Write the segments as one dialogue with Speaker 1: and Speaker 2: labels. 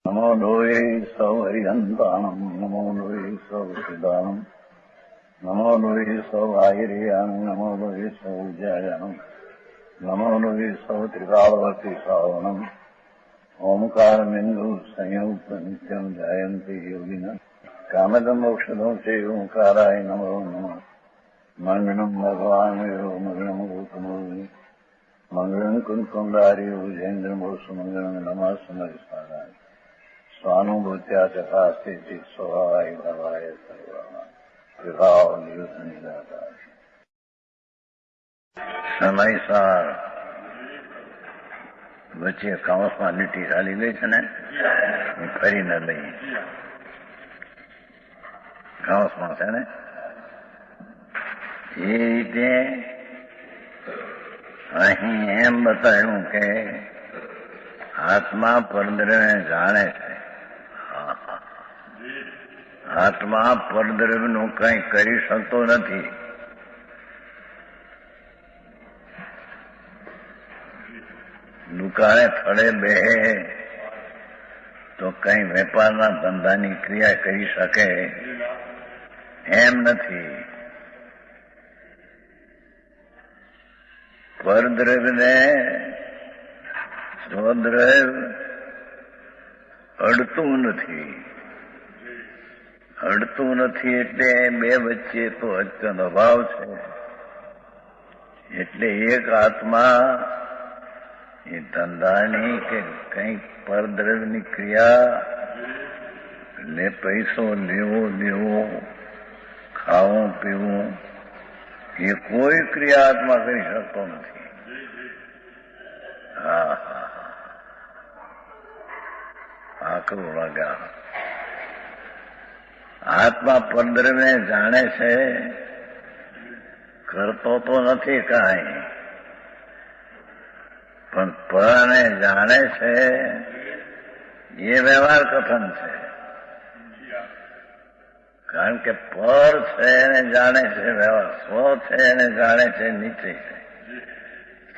Speaker 1: નમો લોહે સૌ હરિહંતાણમ નમો લોહે સૌ સિદ્ધાણમ નમો લોહે સૌ આહિર્યાણમ નમો લોહે સૌ જયાણમ નમો લોહે સૌ ત્રિકાળવતી શ્રાવણમ ઓમકારમિંદુ સંયુક્ત નિત્યમ જાયંતી યોગિના કામદમ ઔષધો છે ઓંકારાય નમો નમઃ મંગળમ ભગવાન મંગળમ ગૌતમો મંગળમ કુંકુંડાર્યો જૈન્દ્રમોષ મંગળમ નમઃ સમયસારાય સ્વાનુભૂત્યા ચકાસ્તે સ્વભાવાય ભવાય સર્વા વિભાવ નિદાતા સમયસાર વચ્ચે કામસમાં લીટી ચાલી ગઈ છે ને ફરી ન લઈ કામસમાં છે ને એ રીતે અહીં એમ બતાવ્યું કે આત્મા પરદ્રવ્યને જાણે છે. આત્મા પરદ્રવ્યનું કંઈ કરી શકતો નથી. દુકાને થડે બેહે તો કઈ વેપારના ધંધાની ક્રિયા કરી શકે એમ નથી. પરદ્રવ્યને સ્વદ્રવ્ય અડતું નથી. અડતું નથી એટલે બે વચ્ચે તો અત્યંત અભાવ છે. એટલે એક આત્મા એ ધંધાની કે કંઈક પરદ્રવ્યની ક્રિયા એટલે પૈસો લેવો દેવો ખાવું પીવું એ કોઈ ક્રિયા આત્મા કરી શકતો નથી. આકરું લાગ્યા. આત્મા પરદ્રવ્યને જાણે છે, કરતો તો નથી કાંઈ, પણ પરને જાણે છે એ વ્યવહાર કથન છે. કારણ કે પર છે એને જાણે છે વ્યવહાર, સ્વ છે એને જાણે છે નીચે છે.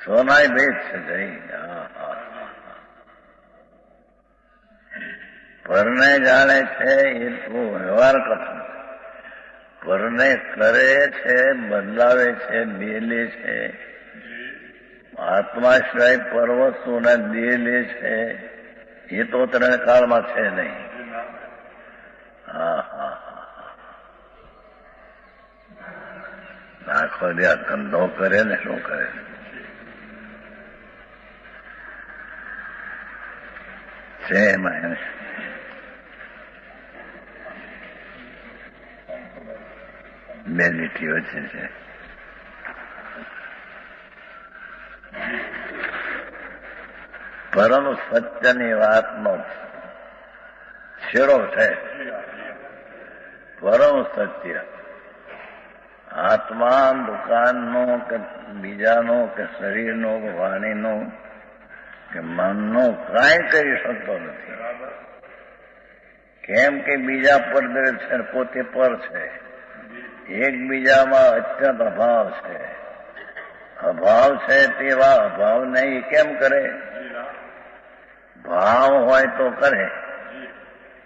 Speaker 1: સ્વના ભેદ છે જઈ. પરને જાણે છે એ તો વ્યવહાર કથન. પરને કરે છે, બદલાવે છે, બેલે છે. આત્મા સિવાય પરવસ્તુના દેહ લે છે એ તો ત્રણ કાળમાં છે નહીં. આખો દે ધંધો કરે ને શું કરે. છે એમાં બે લીટીઓ છે. પરમ સત્યની વાતનો છેડો છે. પરમ સત્ય આત્મા દુકાનનો કે બીજાનો કે શરીરનો કે વાણીનો કે મનનો કાંઈ કરી શકતો નથી. કેમ કે બીજા પરદ્રવ્ય છે, પોતે પર છે. એકબીજામાં અત્યંત અભાવ છે. અભાવ છે તેવા અભાવ નહીં કેમ કરે? ભાવ હોય તો કરે.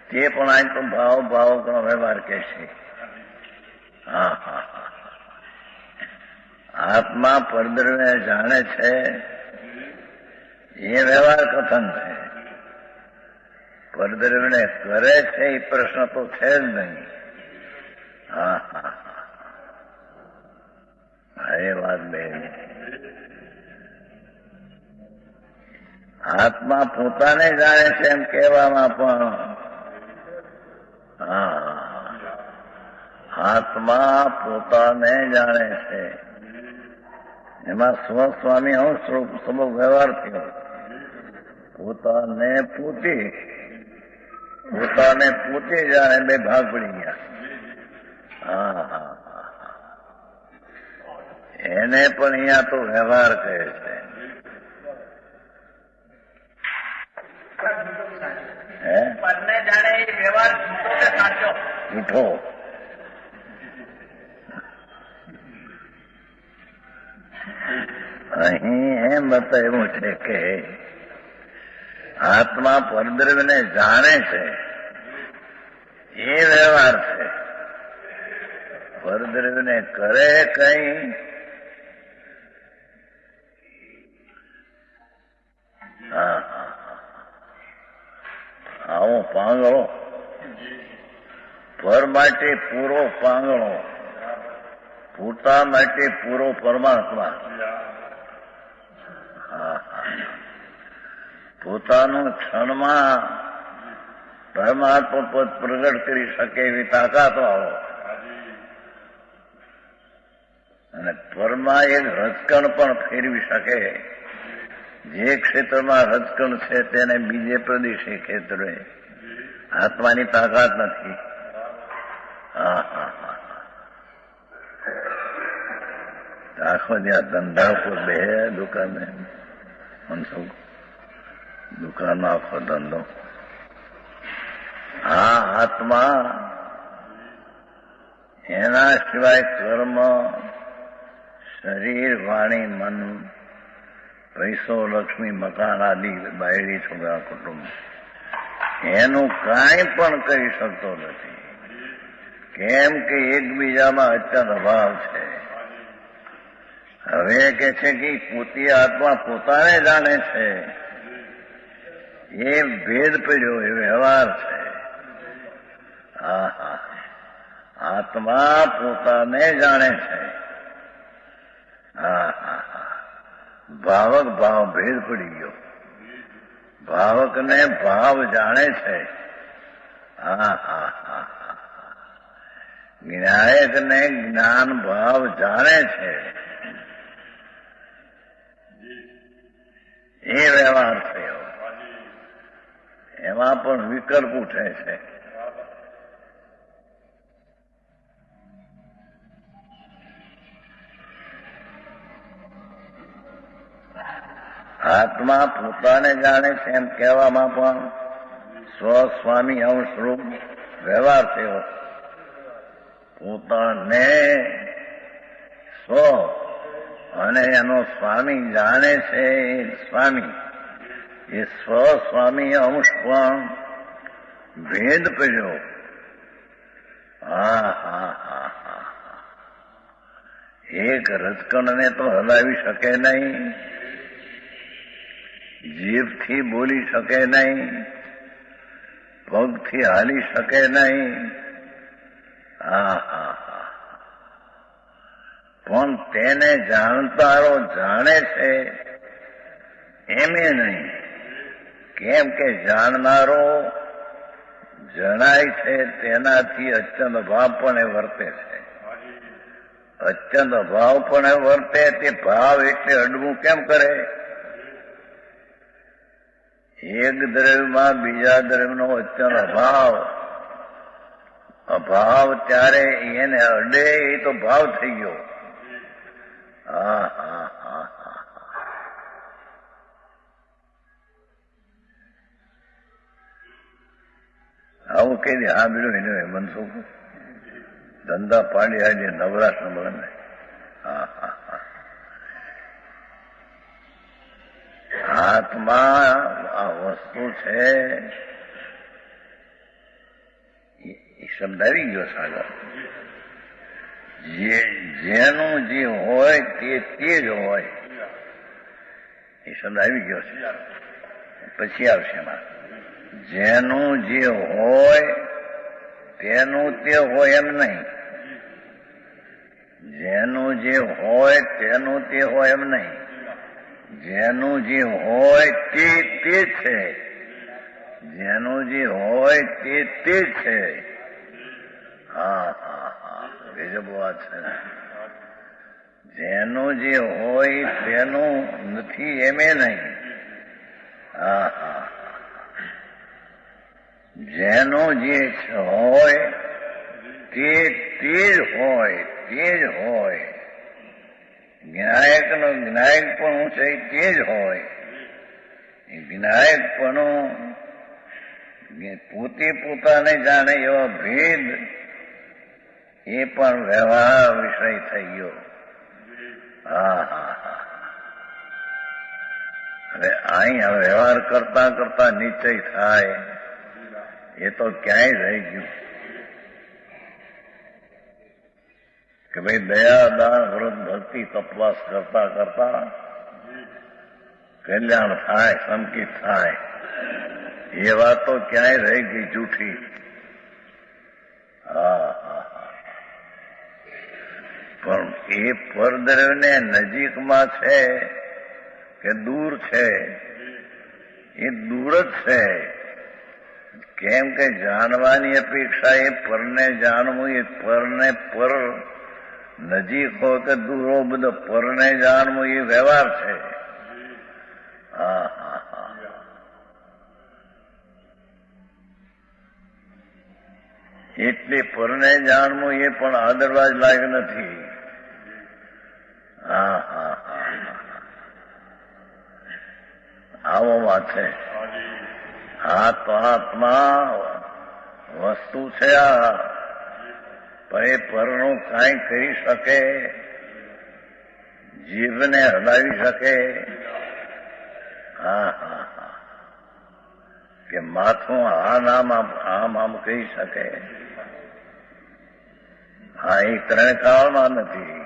Speaker 1: તે પણ આ તો ભાવ ભાવનો વ્યવહાર કે છે. આત્મા પરદ્રવ્ય જાણે છે એ વ્યવહાર કથન છે. પરદ્રવ્યને કરે છે એ પ્રશ્ન તો છે જ નહીં. એ વાત બે. આત્મા પોતાને જાણે છે એમ કહેવામાં પણ આત્મા પોતાને જાણે છે. એમાં સ્વસ્વામી અંશ સ્વભાવ વ્યવહાર થયો. પોતાને પોતે જાણે બે ભાગ પડી ગયા. એને પણ અહીંયા તો વ્યવહાર કહે છે.
Speaker 2: પરને જાણે એ વ્યવહાર સાચો
Speaker 1: જૂઠો. અહીં એમ બતાવ્યું છે કે આત્મા પરદ્રવ્યને જાણે છે એ વ્યવહાર છે. પરદ્રવ્યને કરે કઈ આવો પાંગળો પર માટે પૂરો પાંગળો, પૂતા માટે પૂરો પરમાત્મા. પોતાનું ક્ષણમાં પરમાત્મા પદ પ્રગટ કરી શકે એવી તાકાત વાળો અને પરમાં એક રજકણ પણ ફેરવી શકે. જે ક્ષેત્રમાં રજકણ છે તેને બીજે પ્રદેશે ક્ષેત્રે આત્માની તાકાત નથી. આખો જ્યાં ધંધા પર બે દુકાને દુકાનનો આખો ધંધો. આ આત્મા એના સિવાય કર્મ, શરીર, વાણી, મન, પૈસો, લક્ષ્મી, મકાન આદિ, બાયડી, છોકરા, કુટુંબ એનું કાંઈ પણ કરી શકતો નથી. કેમ કે એકબીજામાં અત્યંત અભાવ છે. હવે કે છે કે પોતી આત્મા પોતાને જાણે છે એ ભેદ પડ્યો, એ વ્યવહાર છે. આત્મા પોતાને જાણે છે. ભાવક ભાવ ભેદ પડી ગયો. ભાવકને ભાવ જાણે છે. જ્ઞાયકને જ્ઞાન ભાવ જાણે છે. એ વ્યવહાર થયો. એમાં પણ વિકલ્પ ઉઠે છે. આત્મા પોતાને જાણે છે એમ કહેવામાં પણ સ્વસ્વામી અંશરૂપ વ્યવહાર થયો. પોતાને સ્વ અને એનો સ્વામી જાણે છે. સ્વામી એ સ્વસ્વામી અંશ પણ ભેદ પડ્યો. એક રજકણને તો હલાવી શકે નહીં, જીભથી બોલી શકે નહીં, પગથી હાલી શકે નહીં. પણ તેને જાણતારો જાણે છે એમે નહીં. કેમ કે જાણનારો જણાય છે તેનાથી અત્યંત ભાવ પણ એ વર્તે છે. અત્યંત ભાવ પણ એ વર્તે. તે ભાવ એટલે અડવું કેમ કરે? એક દ્રવ્યમાં બીજા દ્રવ્યનો અત્યંત અભાવ ત્યારે એને અડે એ તો ભાવ થઈ ગયો. આવું કહી દે. હા બીજું એને મનસુખ ધંધા પાડી આજે નવરાશ ન બને. આત્મા આ વસ્તુ છે એ શબ્દ આવી ગયો સાગર. જેનું જે હોય તે જ હોય એ શબ્દ આવી ગયો છે. પછી આવશે એમાં જેનું જે હોય તેનું તે હોય એમ નહીં. જેનું જે હોય તેનું તે હોય એમ નહીં. જેનું જે હોય તે છે. જેનું જે હોય તે છે. ગજબ વાત છે. જેનું જે હોય તેનું નથી એમે નહીં. જેનું જે હોય તે જ હોય. જ્ઞાયકનો જ્ઞાયકપણું છે તે જ હોય. જ્ઞાયકપણું પોતે પોતાને જાણે એવો ભેદ એ પણ વ્યવહાર વિષય થઈ ગયો. હવે અહીં વ્યવહાર કરતા કરતા નિશ્ચય થાય એ તો ક્યાંય રહી ગયું કે ભાઈ દયા દાન વ્રત ભક્તિ તપવાસ કરતા કરતા કલ્યાણ થાય સંકિત થાય એ વાત તો ક્યાંય રહી ગઈ જૂઠી. પણ એ પરદ્રવ્યને નજીકમાં છે કે દૂર છે? એ દૂર જ છે. કેમ કે જાણવાની અપેક્ષા એ પરને જાણવું, એ પરને પર નજીક હોય કે દૂર હોય, બધો પરને જાણવું એ વ્યવહાર છે. એટલે પરને જાણવું એ પણ અદરવાઇઝ લાયક નથી. આવો વાત છે. આ તો આત્મા વસ્તુ છે. આ એ પરનું કાંઈ કરી શકે, જીભને હલાવી શકે? કે માથું આમ કહી શકે? એ ત્રણ કાળમાં નથી.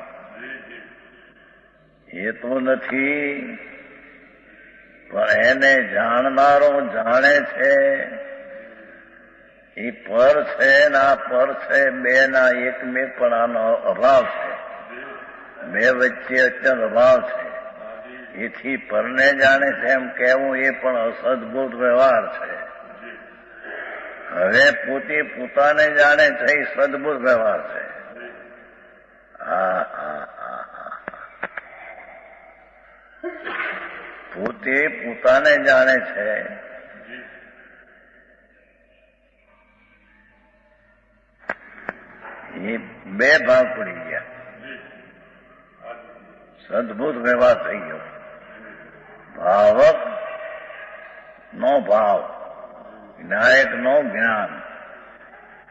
Speaker 1: એ તો નથી. પણ એને જાણનારો જાણે છે એ પર છે ને આ પર છે, બે ના એકમેકપણાનો અભાવ છે. બે વચ્ચે અત્યંત અભાવ છે. એથી પરને જાણે છે એમ કહેવું એ પણ અસદભૂત વ્યવહાર છે. હવે પોતે પોતાને જાણે છે એ સદભૂત વ્યવહાર છે. પોતે પોતાને જાણે છે એ બે ભાગ પડી ગયા. સદભૂત વ્યવહાર થઈ ગયો. ભાવક નો ભાવ, જ્ઞાયક નો જ્ઞાન,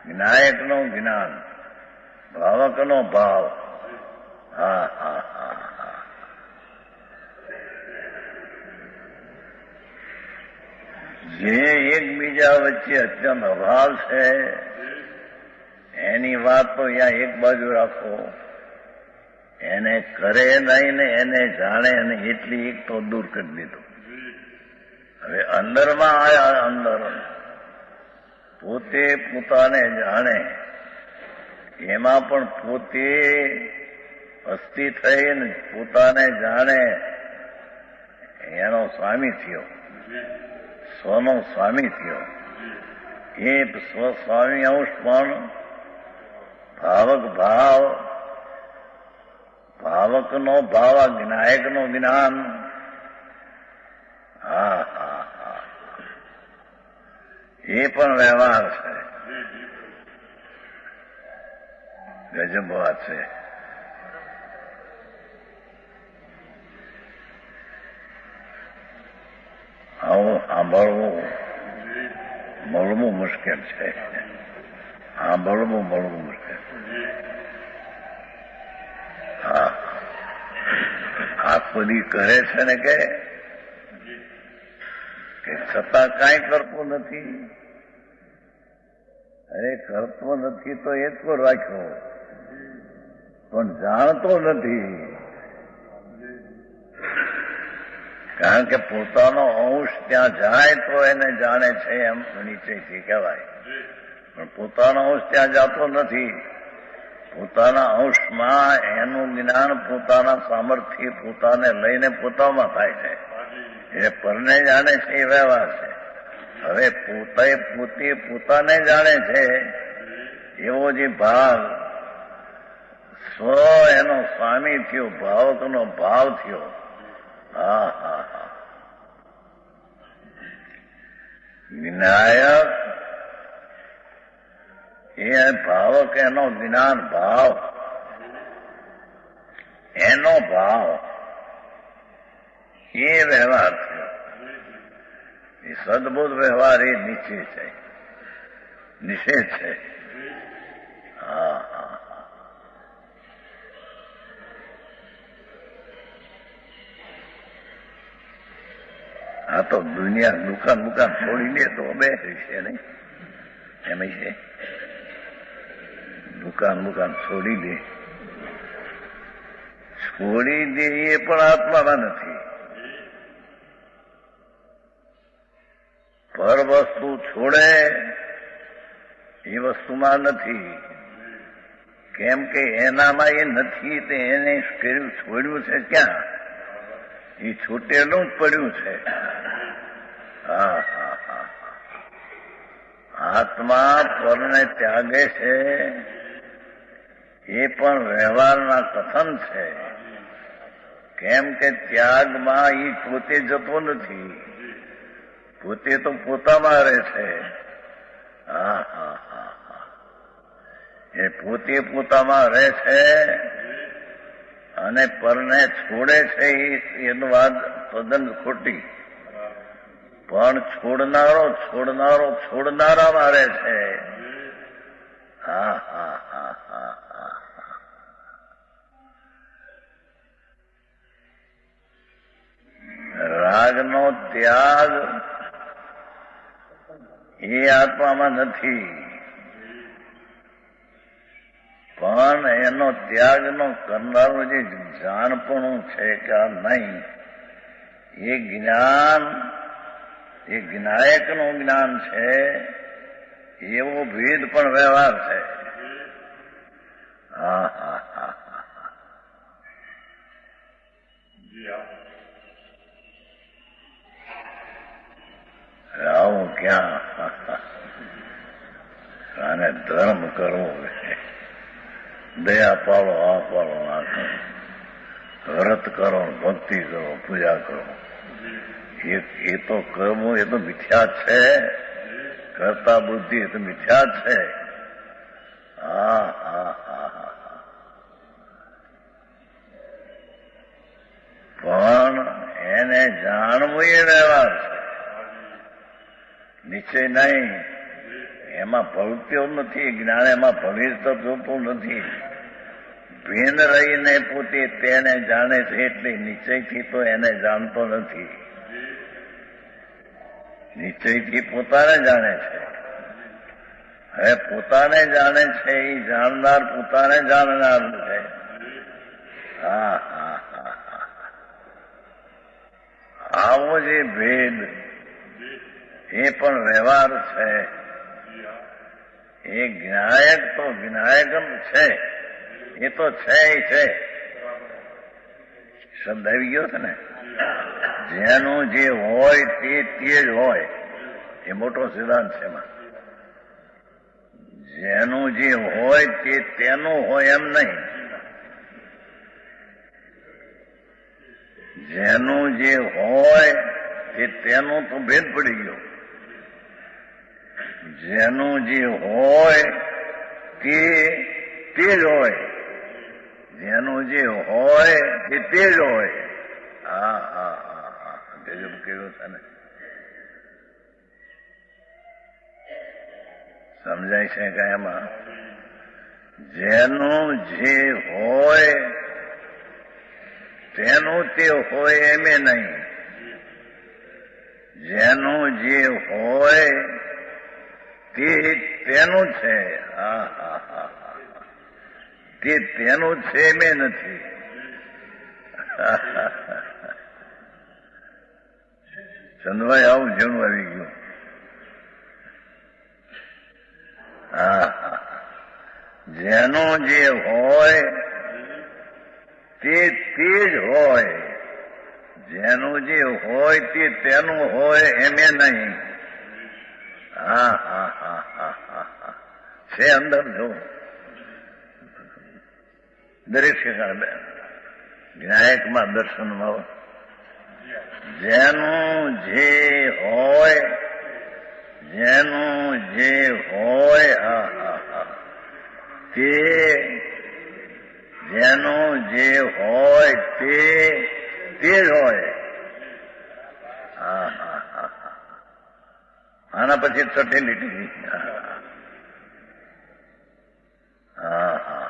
Speaker 1: જ્ઞાયક નો જ્ઞાન, ભાવક નો ભાવ. જે એકબીજા વચ્ચે અત્યંત અભાવ છે એની વાત તો અહીંયા એક બાજુ રાખો. એને કરે નહીં ને એને જાણે અને એટલી એક તો દૂર કરી દીધું. હવે અંદરમાં આયા. અંદર પોતે પોતાને જાણે એમાં પણ પોતે અસ્થિ થઈને પોતાને જાણે એનો સ્વામી થયો, સ્વનો સ્વામી થયો. એ સ્વસ્વામી અંશ પણ ભાવક ભાવ, ભાવકનો ભાવ, જ્ઞાયકનો જ્ઞાન. એ પણ વ્યવહાર છે. ગજબ વાત છે. આવું સાંભળવું મળવું મુશ્કેલ છે. સાંભળવું મળવું મુશ્કેલ. આ બધી કરે છે ને કે છતાં કાંઈ કરતું નથી. અરે કરતો નથી તો એ જ રાખ્યો, પણ જાણતો નથી. કારણ કે પોતાનો અંશ ત્યાં જાય તો એને જાણે છે એમ નિશ્ચયથી કહેવાય. પણ પોતાનો અંશ ત્યાં જતો નથી. પોતાના અંશમાં એનું જ્ઞાન પોતાના સામર્થ્ય પોતાને લઈને પોતામાં થાય છે. એટલે પરને જાણે છે એ વ્યવહાર છે. હવે પોતે પોતાને જાણે છે એવો જે ભાવ સ્વ એનો સ્વામી થયો, ભાવકનો ભાવ થયો. વિનાયક એ ભાવક એનો જ્ઞાન ભાવ, એનો ભાવ એ વ્યવહાર થયો. એ સદબુદ્ધ વ્યવહાર એ નીચે છે, નિષેધ છે. આ તો દુનિયા દુકાન દુકાન છોડી દે તો બે છે નહીં એમ છે. દુકાન દુકાન છોડી દે એ પણ આત્મામાં નથી. પર વસ્તુ છોડે એ વસ્તુમાં નથી. કેમ કે એનામાં એ નથી તે એને કર્યું છોડ્યું છે ક્યાં? એ છૂટેલું જ પડ્યું છે. હા હા હા આત્મા પરને ત્યાગે છે એ પણ વ્યવહારના કથન છે. કેમ કે ત્યાગમાં એ પોતે જતો નથી, પોતે તો પોતામાં રહે છે. હા હા હા હા એ પોતે પોતામાં રહે છે અને પરને છોડે છે એનું વાત તદ્દન ખોટી. પણ છોડનારામાં રહે છે. હા હા હા હા હા રાગનો ત્યાગ એ આત્મામાં નથી, પણ એનો ત્યાગનો કરનારું જે જાણપણું છે કે આ નહીં, એ જ્ઞાન એ જ્ઞાયકનું જ્ઞાન છે. એવો ભેદ પણ વ્યવહાર છે. હા હા હા આવું ક્યાં? આને ધર્મ કરવો, દયા પાડો, આ પાડો, ના કરો, વ્રત કરો, ભક્તિ કરો, પૂજા કરો. એ તો કરવું એ તો મિથ્યા છે. કરતા બુદ્ધિ એ તો મિથ્યા છે. હા હા હા હા પણ એને જાણવું એ વ્યવહાર છે, નિશ્ચય નહીં. એમાં પ્રવૃત્તિઓ નથી. જ્ઞાન એમાં ભવિષ્ય જોતું નથી. ભીન રહીને પોતે તેને જાણે છે એટલે નિશ્ચયથી તો એને જાણતો નથી. નિશ્ચયથી પોતાને જાણે છે. હવે પોતાને જાણે છે એ જાણનાર પોતાને જાણનાર છે. હા હા હા હા આવો જે ભેદ એ પણ વ્યવહાર છે. એ જ્ઞાયક તો જ્ઞાયક છે. એ તો છે. શબ્દ આવી ગયો છે ને. જેનું જે હોય તે જ હોય. એ મોટો સિદ્ધાંત છે એમાં. જેનું જે હોય તે તેનું હોય એમ નહીં. જેનું જે હોય તે તેનું તો ભેદ પડી ગયો. જેનું જે હોય તે જ હોય. જેનું જે હોય તે જ હોય. હા હા હા હા ગજબ કેવું છે ને. સમજાય છે કે એમાં જેનું જે હોય તેનું તે હોય એમે નહીં. જેનું જે હોય તે તેનું છે. હા હા હા તે તેનું છે એમે નથી. ચંદભાઈ આવું જેનું આવી ગયું. હા જેનું જે હોય તે જ હોય. જેનું જે હોય તે તેનું હોય એમે નહીં. હા હા હા હા હા છે અંદર જો દરેક ઠેકાણે જ્ઞાયકમાં દર્શનમાં જેનું જે હોય તે જેનું જે હોય તે જ હોય. હા હા હા આના પછી છઠ્ઠી લીટી. હા હા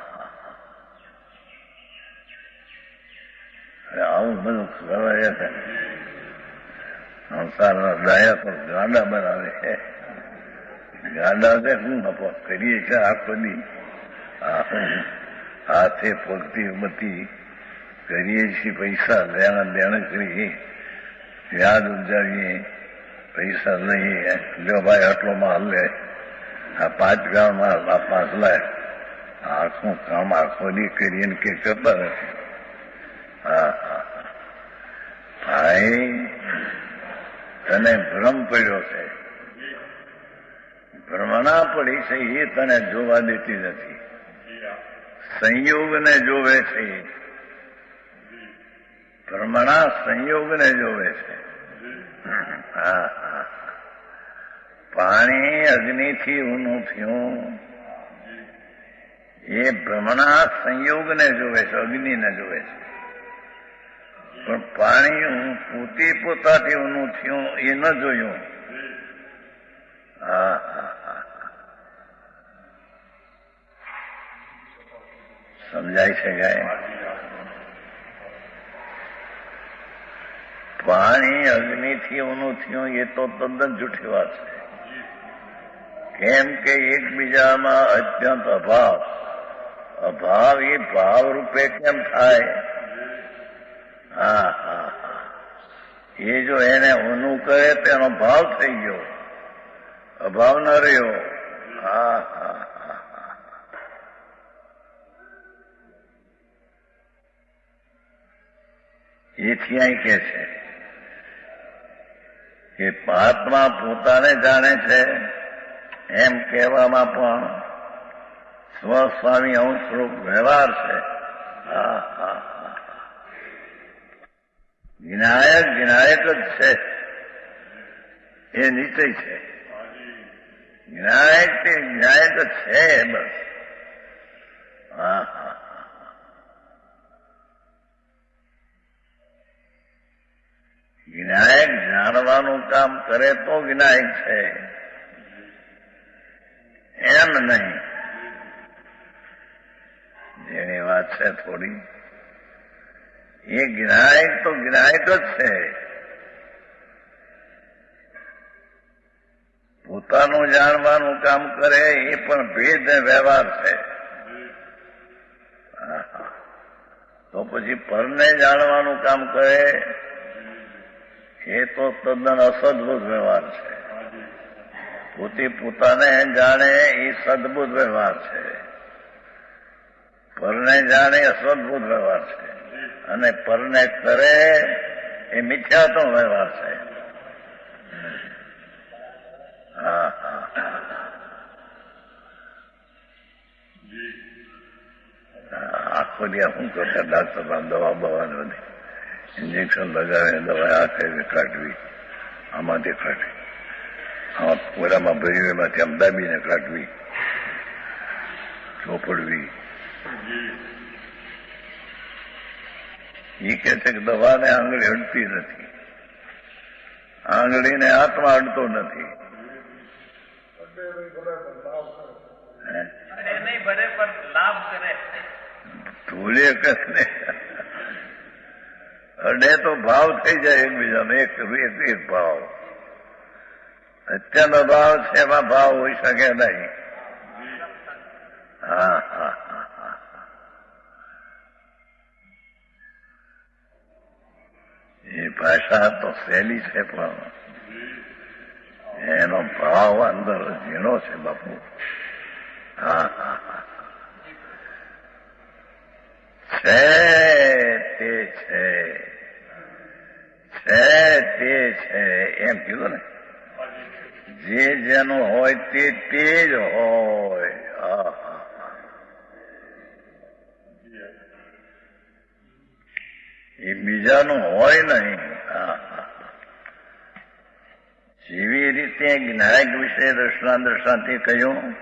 Speaker 1: આવું બધું કરવા છે. સંસારના ડાયા તો ગાંડા બનાવે છે. ગાંડા છે શું નફો કરીએ છે આખો દી હાથે પગતી બધી કરીએ છીએ, પૈસા લેણા દેણ કરીએ, વ્યાજ ઉજાવીએ, પૈસા લઈએ, જો ભાઈ આટલો માલ લે, આ 5 ગામમાં 5 લાખ, આખું કામ આખો દી કરીએ ને કે કરતા નથી. ભાઈ તને ભ્રમ પડ્યો છે, ભ્રમણા પડી છે એ તને જોવા દેતી નથી, સંયોગને જોવે છે. ભ્રમણા સંયોગને જોવે છે. પાણી અગ્નિથી ઊનું થયું એ ભ્રમણા સંયોગને જોવે છે, અગ્નિને જોવે છે. પણ પાણી પોતે પોતાથી ઊનું થયું એ ન જોયું. સમજાય છે ગાય? પાણી અગ્નિથી ઊનું થયું એ તો તદ્દન જૂઠી વાત છે. કેમ કે એકબીજામાં અત્યંત અભાવ, અભાવ એ ભાવ રૂપે કેમ થાય? એ જો એને ઊનું કરે તો એનો ભાવ થઈ ગયો, અભાવ ન રહ્યો. એથી અહીં કે છે કે આત્મા પોતાને જાણે છે એમ કહેવામાં પણ સ્વસ્વામી અંશરૂપ વ્યવહાર છે. વિનાયક વિનાયક જ છે એ નિશ્ચય છે. વિનાયક તે વિનાયક જ છે બસ. વિનાયક જાણવાનું કામ કરે તો વિનાયક છે, એમ નહીં. જેની વાત છે થોડી, એ વિનાયક તો વિનાયક જ છે. પોતાનું જાણવાનું કામ કરે એ પણ ભેદ વ્યવહાર છે. તો પછી પરને જાણવાનું કામ કરે એ તો તદ્દન અસદબુદ્ધ વ્યવહાર છે. પોતે પોતાને જાણે એ સદબુદ્ધ વ્યવહાર છે, પરને જાણે અસદબુદ્ધ વ્યવહાર છે, અને પરને કરે એ મિથ્યાત્વ વ્યવહાર છે. આખો દિવસ શું કરતા ડાક્ટર દવા બવાની ઇન્જેક્શન લગાવીને દવા આ કરી કાઢવી, આમાંથી કાઢવી, આમાં પોરામાં ભર્યું એમાંથી આમ દાબીને કાઢવી, ચોપડવી. એ કે છે કે દવાને આંગળી અડતી નથી, આંગળીને હાથમાં અડતો નથી. ધૂલે કસને અડે તો ભાવ થઈ જાય એકબીજાનો, એક ભાવ. અત્યારનો ભાવ છે એમાં ભાવ હોઈ શકે નહીં. એ ભાષા તો સહેલી છે પણ એનો ભાવ અંદર ઝીણો છે બાપુ. છે તે છે, છે તે છે એમ કીધું ને. જે જેનું હોય તે જ હોય. એ બીજાનું હોય નહીં. જેવી રીતે જ્ઞાયક વિશે દર્શનાંતિ કહ્યું,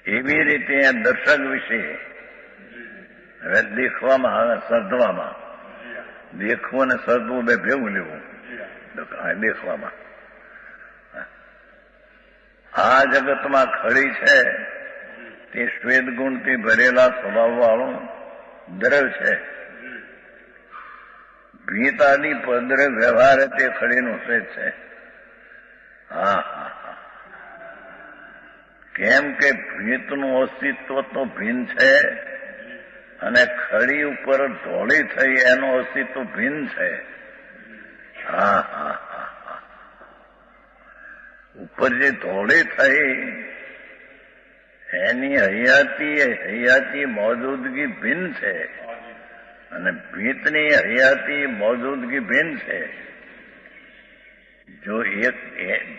Speaker 1: એવી રીતે દર્શક વિશે હવે દેખવામાં આવે, સર્જવામાં. દેખવું અને સર્જવું બે ભેગું લેવું. દેખવામાં આ જગતમાં ખડી છે તે શ્વેત ગુણથી ભરેલા સ્વભાવ વાળું દ્રવ્ય છે. ભીતાની પદરે વ્યવહાર તે ખડીનું શ્વેત છે. હા હા હા. કેમ કે ભીતનું અસ્તિત્વ તો ભિન્ન છે અને ખડી ઉપર ધોળી થઈ એનું અસ્તિત્વ ભિન્ન છે. હા હા હા. ઉપર જે ધોળી થઈ એની હયાતી મોજૂદગી ભિન્ન છે અને ભીતની હયાતી મોજૂદગી ભિન્ન છે. જો એક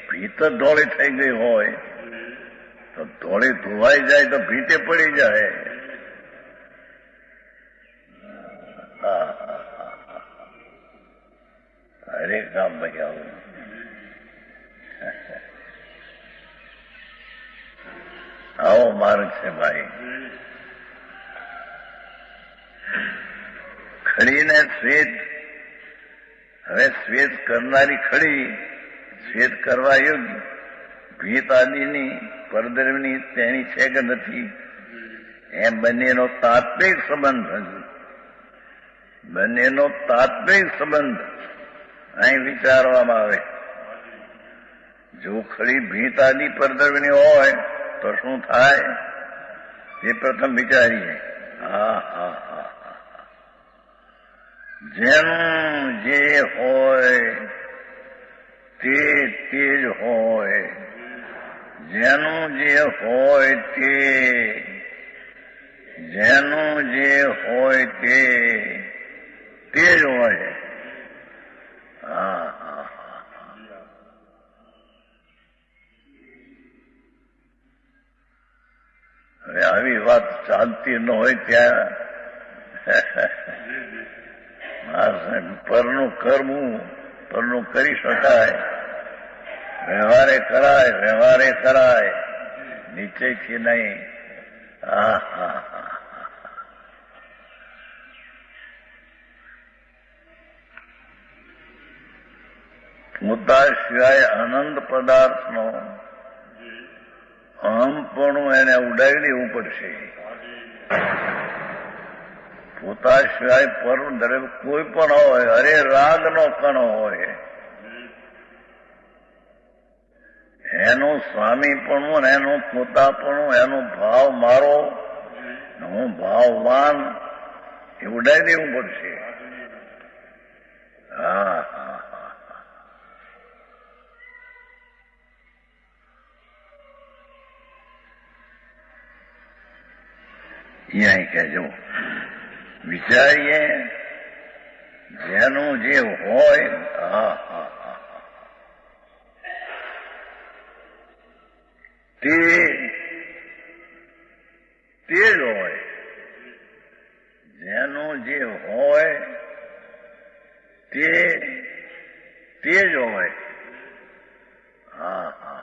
Speaker 1: ભીત જ ધોળી થઈ ગઈ હોય તો ધોળી ધોવાઈ જાય તો ભીતે પડી જાય. અરે કામ ભાઈ આવું આવો માર્ગ છે ભાઈ. ખડીને શ્વેત, હવે શ્વેત કરનારી ખડી શ્વેત કરવા યોગ્ય ભીત આદિની પરદ્રવ્યની તેની છે કે નથી એમ બંનેનો તાત્વિક સંબંધ હજુ બંનેનો તાત્વિક સંબંધ અહીં વિચારવામાં આવે. જો ખડી ભીત આદિ પરદ્રવ્યની હોય તો શું થાય એ પ્રથમ વિચારીએ. હા હા હા. જેનું જે હોય તે જ હોય, જેનું જે હોય તે, જેનું જે હોય તે જ હોય. હા હા હા. હવે આવી વાત ચાલતી ન હોય ત્યાં પરનું કરવું, પરનું કરી શકાય, વ્યવહારે કરાય નિશ્ચયથી નહીં. હા હા હા. પોતા સિવાય અનંત પદાર્થનો અહમપણું એને ઉડાવી દેવું પડશે. પોતા સિવાય પર દરેક કોઈ પણ હોય, અરે રાગનો કણ હોય, એનું સ્વામીપણું, એનું પોતાપણું, એનો ભાવ મારો, હું ભાવવાન એ ઉડાવી દેવું પડશે. હા હા. અહીં કહેજો વિચારીએ જેનું જે હોય. હા હા હા. તે જ હોય, જેનું જે હોય તે જ હોય. હા હા.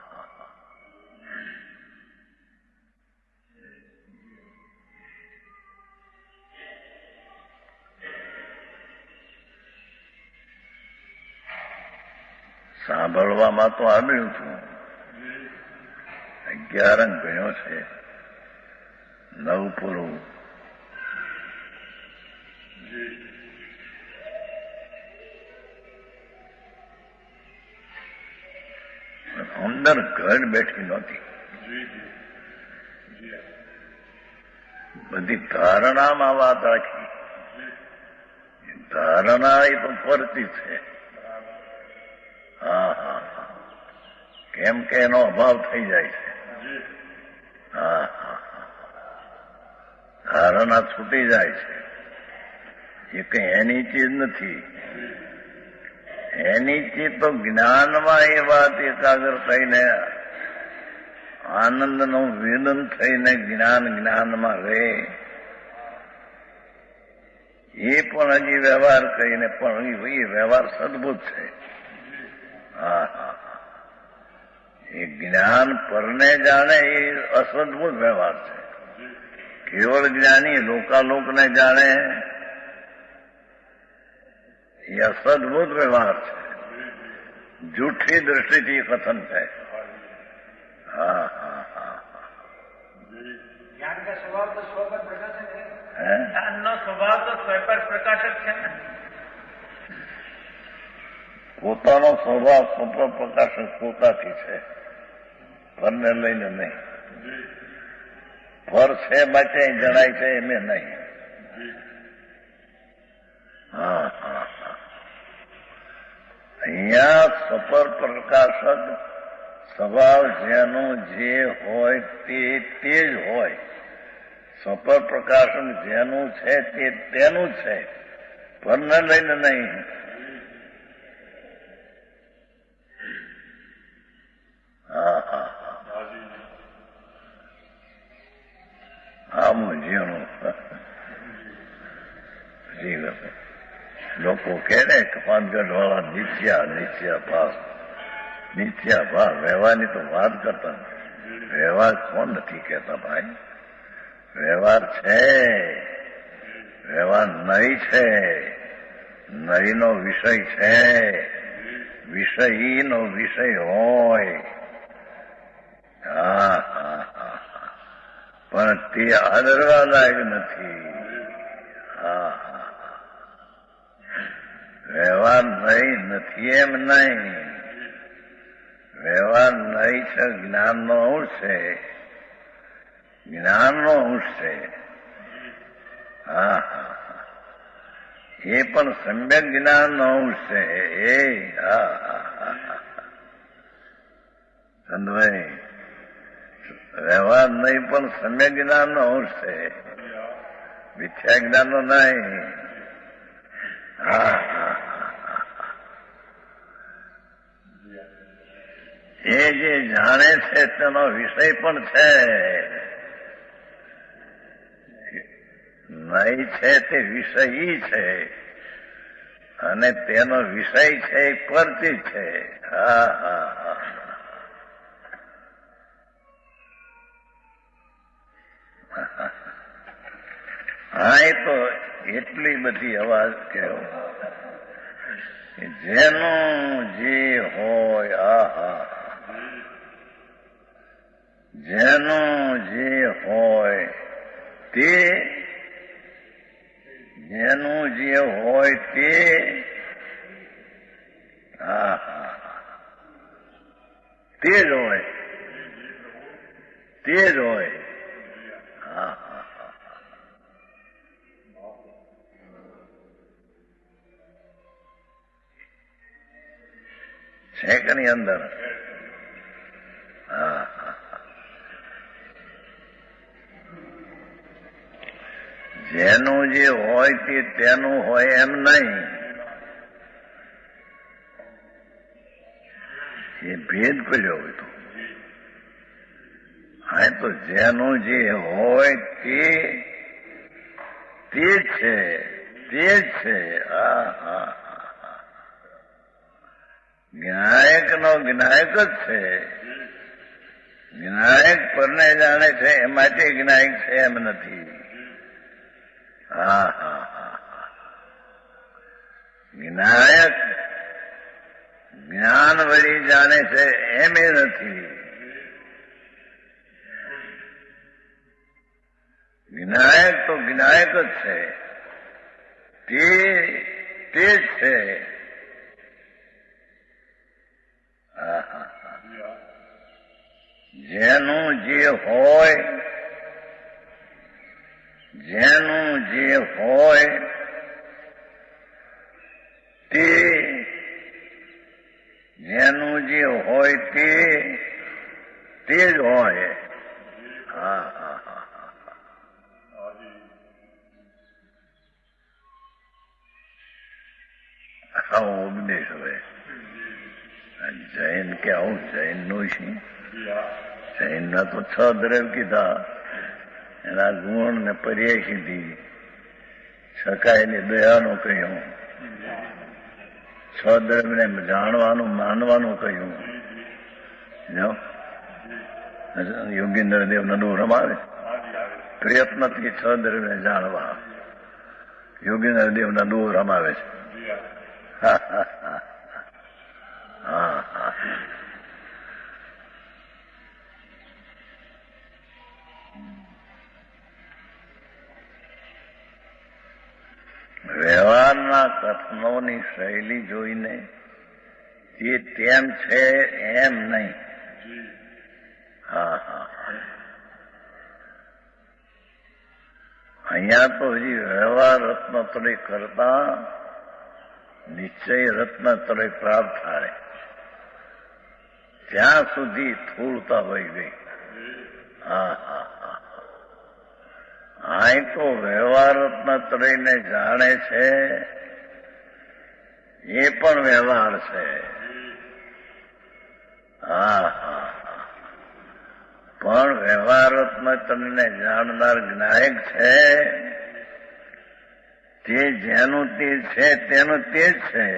Speaker 1: સાંભળવામાં તો આવ્યું છું, 11 અંક ગયો છે, 9 પૂરું. અંદર ઘર બેઠી નહોતી, બધી ધારણામાં વાત રાખી. ધારણા એ તો ફરતી છે. હા હા હા. કેમ કે એનો અભાવ થઈ જાય છે. હા હા. ધારણા છૂટી જાય છે. એ કઈ એની ચીજ નથી. એની ચીજ તો જ્ઞાનમાં એ વાત એકાગ્ર થઈને આનંદનું વેદન થઈને જ્ઞાનમાં રહે. એ પણ હજી વ્યવહાર કરીને પણ એ વ્યવહાર સદભુત છે. હા હા. એ જ્ઞાન પરને જાણે એ અસદભુત વ્યવહાર છે. કેવળ જ્ઞાની લોકાલોકને જાણે એ અસદભુત વ્યવહાર છે. જૂઠી દ્રષ્ટિથી કથન છે. હા હા હા.
Speaker 2: જ્ઞાન કા સ્વભાવ તો સ્વ પર પ્રકાશક है. જ્ઞાનનો સ્વભાવ તો સ્વ પર પ્રકાશક છે ને.
Speaker 1: પોતાનો સ્વભાવ સ્વપ્ન પ્રકાશન પોતાથી છે, પરને લઈને નહીં. પર છે માટે જણાય છે એમે નહીં. હા હા હા. અહીંયા સપર પ્રકાશક સ્વભાવ જેનું જે હોય તે જ હોય. સપર પ્રકાશન જેનું છે તે તેનું છે, પરને લઈને નહીં. હા હા હા મૂંઝ્યું જીવન. લોકો કહે ને કપાતગઢ વાળા નીચા ભાવ વ્યવહારની તો વાત કરતા. વ્યવહાર કોણ નથી કહેતા ભાઈ? વ્યવહાર છે, વ્યવહાર નહીં છે, નહીંનો વિષય છે, વિષયનો વિષય હોય. હા હા હા, પણ તે આદરવા લાયક નથી. હા હા, વ્યવહાર નહીં નથી એમ નહીં. વ્યવહાર નહીં છે, જ્ઞાનનો અંશ છે, જ્ઞાનનો અંશ છે. હા હા, એ પણ સમ્યક જ્ઞાનનો અંશ છે. એ હા હા હા, ચંદભાઈ, વ્યવહાર નહીં પણ સમ્યક જ્ઞાનનો અંશ છે, મિથ્યા જ્ઞાનનો નહીં. હા હા, એ જે જાણે છે તેનો વિષય પણ છે. નહીં છે તે વિષય છે, અને તેનો વિષય છે એ પરથી છે. હા હા હા, હા એ તો એટલી બધી અવાજ કહેવો જેનું જે હોય. આહા, જેનું જે હોય તે, જેનું જે હોય તે. હા હા, તે જ હોય, તે જ હોય. હા હા, છે કે ની અંદર. હા હા, જેનું જે હોય તે તેનું હોય એમ નહીં. એ ભેદ પડ્યો હોય તો. હા, તો જેનું જે હોય તે છે, તે છે. હા હા, જ્ઞાયક નો જ્ઞાયક જ છે. જ્ઞાયક પરને જાણે છે એ માટે જ્ઞાયક છે એમ નથી. હા હા હા, જ્ઞાયક જ્ઞાન વળી જાણે છે એમ એ નથી. જ્ઞાયક તો જ્ઞાયક જ છે, તે જ છે. હા હા, જેનું જે હોય, જેનું જે હોય તે, જેનું જે હોય તે જ હોય. હા હા હા, આવો ઉપદેશ હવે. જૈન કે આવું જૈન નું શું? જૈન ના તો 6 દ્રવ્ય કીધા, એના ગુણ ને પર્યાય કીધી, સકાયની દયાનું કહ્યું, 6 દ્રવ્યને જાણવાનું માનવાનું કહ્યું. યોગીન્દ્ર દેવ નડું રમાવે પ્રયત્નથી 6 દ્રવ્યને જાણવા. યોગીન્દ્ર દેવ નડું રમાવે છે. હા હા હા હા હા, વ્યવહારના કથનોની શૈલી જોઈને તે તેમ છે એમ નહીં. હા હા. અહીંયા તો હજી વ્યવહાર રત્નત્રય કરતા નિશ્ચય રત્નત્રય પ્રાપ્ત થાય ત્યાં સુધી સ્થૂળતા હોય ગઈ. હા હા હા. અહીં તો વ્યવહાર રત્નત્રયને જાણે છે એ પણ વ્યવહાર છે. હા હા. પણ વ્યવહાર રત્નત્રયને જાણનાર જ્ઞાયક છે તે જેનું તે છે તેનું તે જ છે.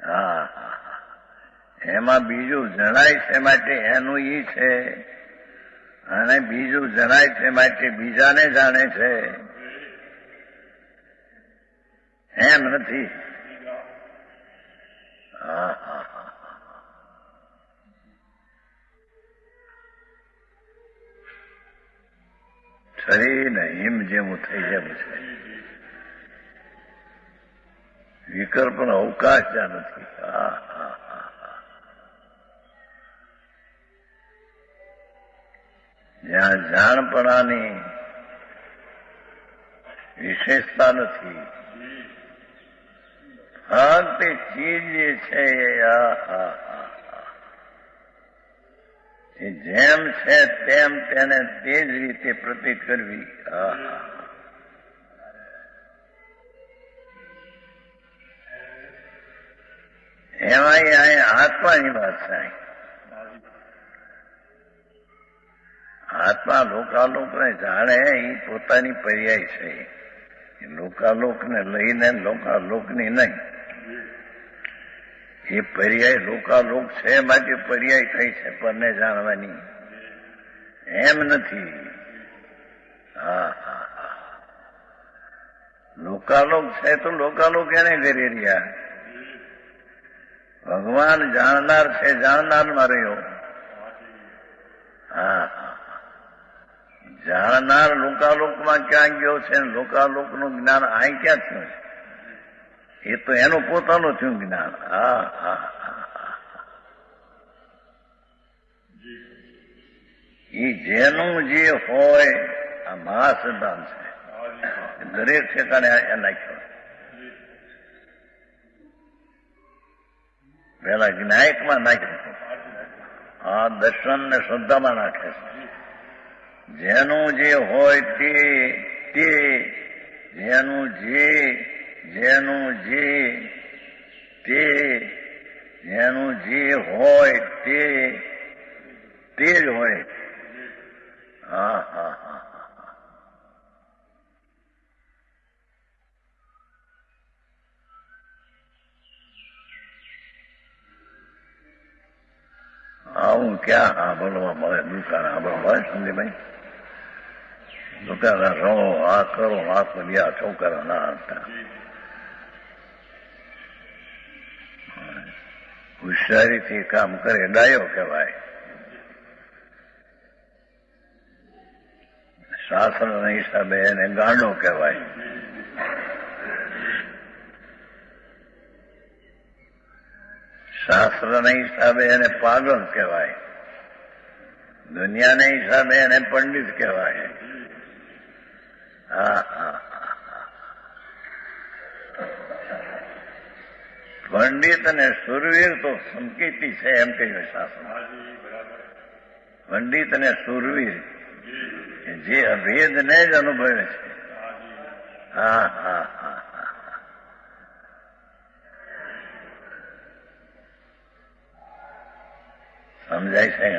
Speaker 1: હા હા. એમાં બીજું જણાય છે માટે એનું ઈ છે અને બીજું જણાય છે માટે બીજાને જાણે છે એમ નથી. હા હા હા. શરીરને હિમ જેવું થઈ જાય છે. વિકલ્પનો અવકાશ જ્યાં નથી. હા હા હા. જ્યાં જાણપણાની વિશેષતા નથી. ફક્ત ચીજ જે છે એ જેમ છે તેમ તેને તે જ રીતે પ્રતીત કરવી. એમાં અહીંયા આત્માની વાત છે. આત્મા લોકાલોકને જાણે એ પોતાની પર્યાય છે. લોકાલોકને લઈને લોકાલોકની નહીં. એ પર્યાય લોકાલોક છે માટે પર્યાય થઈ છે પરને જાણવાની એમ નથી. હા હા હા. લોકાલોક છે તો લોકાલોક એને કરી રહ્યા. ભગવાન જાણનાર છે જાણનારમાં રહ્યો. હા હા. જાણનાર લોકાલોકમાં ક્યાં ગયો છે લોકાલોકનું જ્ઞાન અહીં ક્યાં થયું છે? એ તો એનું પોતાનું થયું જ્ઞાન. હા હા હા. એ જેનું જે હોય આ મહાસિદ્ધાંત છે. દરેક ઠેકાણે નાખ્યો. પેલા જ્ઞાયકમાં નાખ્યું. આ દર્શન ને શ્રદ્ધામાં નાખે છે. જેનું જે હોય તે જેનું જે જેનું જે તે જેનું જે હોય તે જ હોય. હા હા હા. આવું ક્યાં સાંભળવા મળે? દુકાન સાંભળવા મળે સંજયભાઈ? દુકાન રહો આ કરો આ કર્યા છોકરા ના હતા. હોશિયારીથી કામ કરે ડાયો કહેવાય. શાસ્ત્રના હિસાબે એને ગાંડો કહેવાય. શાસ્ત્રના હિસાબે એને પાગલ કહેવાય. દુનિયાના હિસાબે એને પંડિત કહેવાય. હા હા. પંડિત અને સુરવીર તો સંકેતી છે એમ કહ્યું શાસ્ત્ર. પંડિત અને સુરવીર જે અભેદને જ અનુભવે છે. હા હા હા. સમજાય છે?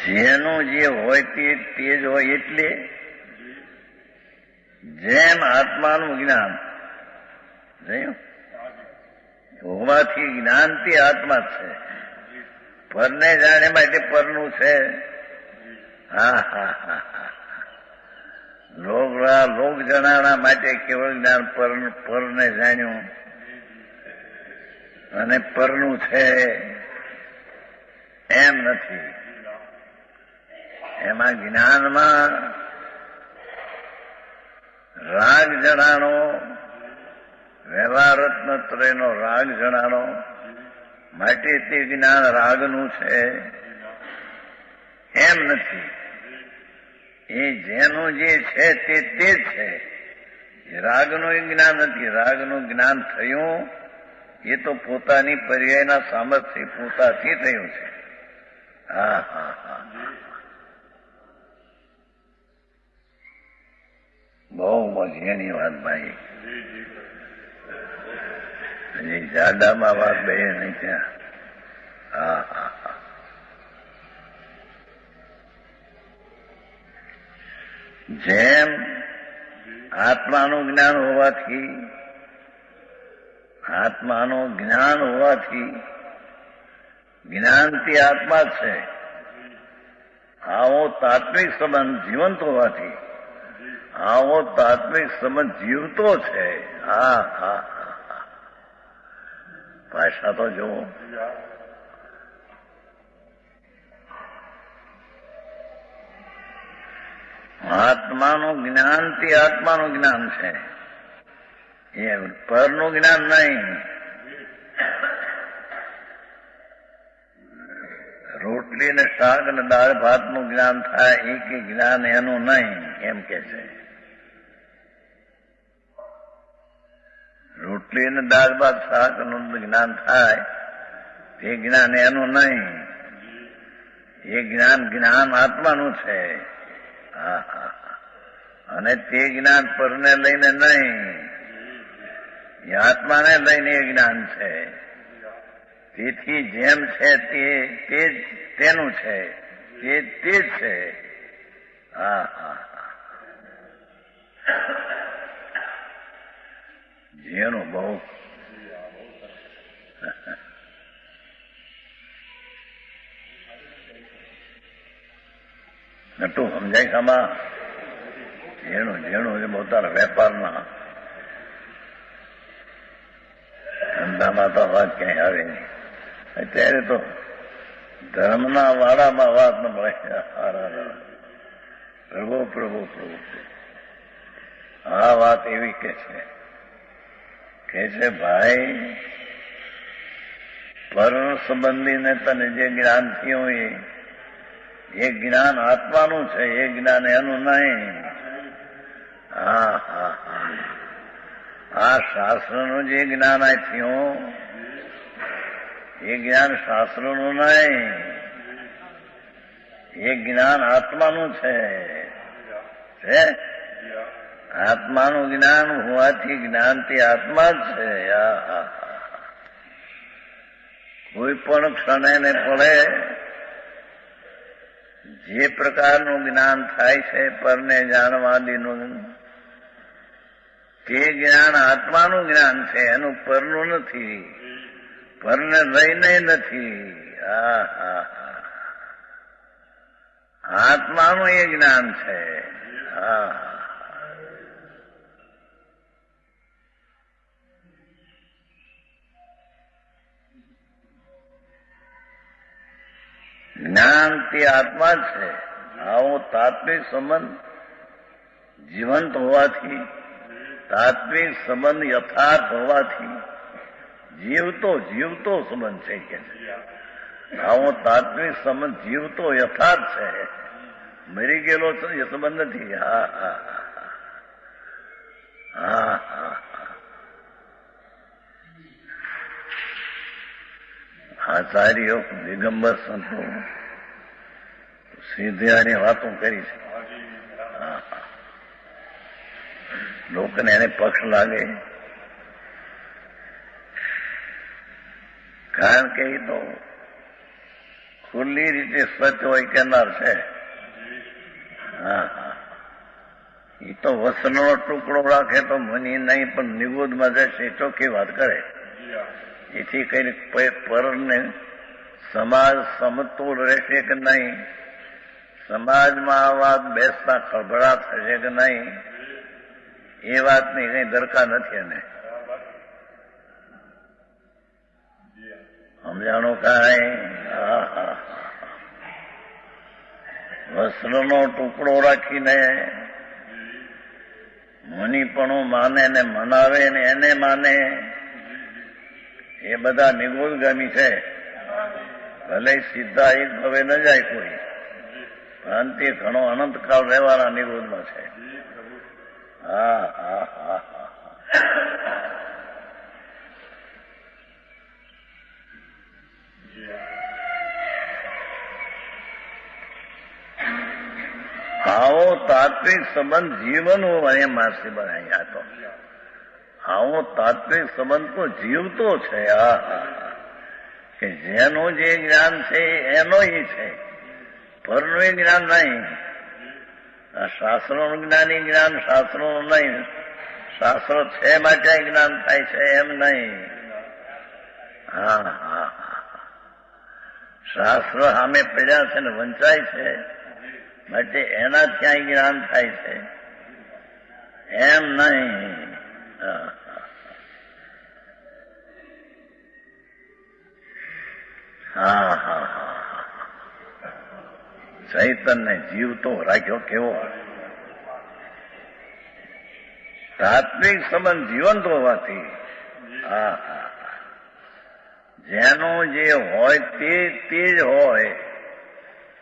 Speaker 1: જેનું જે હોય તે જ હોય. એટલે જેમ આત્માનું જ્ઞાન હોવાથી જ્ઞાન તે આત્મા છે. પરને જાણે માટે પરનું છે. હા હા હા હા. લોક જણાણા માટે કેવળ જ્ઞાન પરને જાણ્યું અને પરનું છે એમ નથી. એમાં જ્ઞાનમાં રાગ જણાનો, વ્યવહાર રત્નત્રયનો રાગ જણાનો, માટે તે જ્ઞાન રાગનું છે એમ નથી. એ જેનું જે છે તે જ છે. રાગનું જ્ઞાન નથી. રાગનું જ્ઞાન થયું એ તો પોતાની પર્યાયના સામર્થ્ય પોતાથી થયું છે. હા હા હા, બહુ મજાની વાત ભાઈ. હજી જાડામાં વાત બે નહીં ત્યાં. હા હા હા, જેમ આત્માનું જ્ઞાન હોવાથી જ્ઞાનથી આત્મા છે. આવો તાત્વિક સંબંધ જીવંત હોવાથી આવો તાત્વિક સંબંધ જીવતો છે. હા હા હા, ભાષા તો જુઓ. આત્માનું જ્ઞાનથી આત્માનું જ્ઞાન છે, એ પરનું જ્ઞાન નહીં. રોટલી ને શાક અને દાળ ભાતનું જ્ઞાન થાય એ કે જ્ઞાન એનું નહીં એમ કે છે. રોટલી ને દાળ ભાત શાકનું જ્ઞાન થાય તે જ્ઞાન એનું નહીં. એ જ્ઞાન આત્માનું છે. હા હા, અને તે જ્ઞાન પરને લઈને નહીં, એ આત્માને લઈને એ જ્ઞાન છે. તેથી જેમ છે તે તેનું છે, તે જ છે. હા હા, જેનું બહુ નટું સમજાય ખામાં. જેણું એ પોતાના વેપારના ધંધામાં તો વાત ક્યાંય આવે નહીં. અત્યારે તો ધર્મના વાડામાં વાત ન મળે. પ્રભુ પ્રભુ પ્રભુ, આ વાત એવી કે છે ભાઈ, પર સંબંધીને તને જે જ્ઞાન થયું એ જ્ઞાન આત્માનું છે, એ જ્ઞાન એનું નહીં. હા હા હા, આ શાસ્ત્રનું જે જ્ઞાન થયું એ જ્ઞાન શાસ્ત્રનું નહીં, એ જ્ઞાન આત્માનું છે. આત્માનું જ્ઞાન હોવાથી જ્ઞાનથી આત્મા જ છે. કોઈ પણ ક્ષણે ને પડે જે પ્રકારનું જ્ઞાન થાય છે પરને જાણવાદીનું, તે જ્ઞાન આત્માનું જ્ઞાન છે, એનું પરનું નથી, પરને લઈને નથી. હા હા, આત્માનું એ જ્ઞાન છે. હા, જ્ઞાન તે આત્મા જ છે. આવો તાત્વિક સંબંધ જીવંત હોવાથી, તાત્વિક સંબંધ યથાર્થ હોવાથી જીવતો સંબંધ છે કે આવો તાત્વિક સંબંધ જીવતો યથાર્થ છે, મરી ગયેલો એ સંબંધ નથી. હા હા હા હા, આચાર્યો દિગંબર સંતો સીધી વાતો કરી છે. લોકોને એને પક્ષ લાગે, કારણ કે એ તો ખુલ્લી રીતે સ્વચ્છ હોય કેનાર છે. હા હા, એ તો વસ્ત્રનો ટુકડો રાખે તો મની નહીં, પણ નિગોદમાં જશે ચોખ્ખી વાત કરે. એથી કઈ પરને સમાજ સમતોલ રહેશે કે નહીં, સમાજમાં આ વાત બેસતા ખળભળા થશે કે નહીં, એ વાતની કઈ દરકાર નથી. એને સમજાણું કાંઈ? હા હા, વસ્ત્રનો ટુકડો રાખીને મુનિપણું માને ને મનાવે ને એને માને એ બધા નિગોદગામી છે. ભલે સીધા એક ભવે ન જાય કોઈ, પરંતુ એ ઘણો અનંતકાળ રહેવાના નિરોધમાં છે. હા હા હા હા આવો તાત્વિક સંબંધ જીવનો એમ માસી બનાવ્યા તો આવો તાત્વિક સંબંધ તો જીવતો છે. હા હા કે જેનું જે જ્ઞાન છે એનો છે, પરનું જ્ઞાન નહીં. આ શાસ્ત્રોનું જ્ઞાની જ્ઞાન શાસ્ત્રોનું નહીં. શાસ્ત્રો છે માટે જ્ઞાન થાય છે એમ નહીં. હા હા શાસ્ત્ર સામે પડ્યા છે ને વંચાય છે માટે એના ત્યાં જ્ઞાન થાય છે એમ નહીં. હા હા હા ચૈતન્ય જીવતો રાખ્યો કેવો તાત્વિક સંબંધ જીવંત હોવાથી. હા હા જેનું જે હોય તે જ હોય.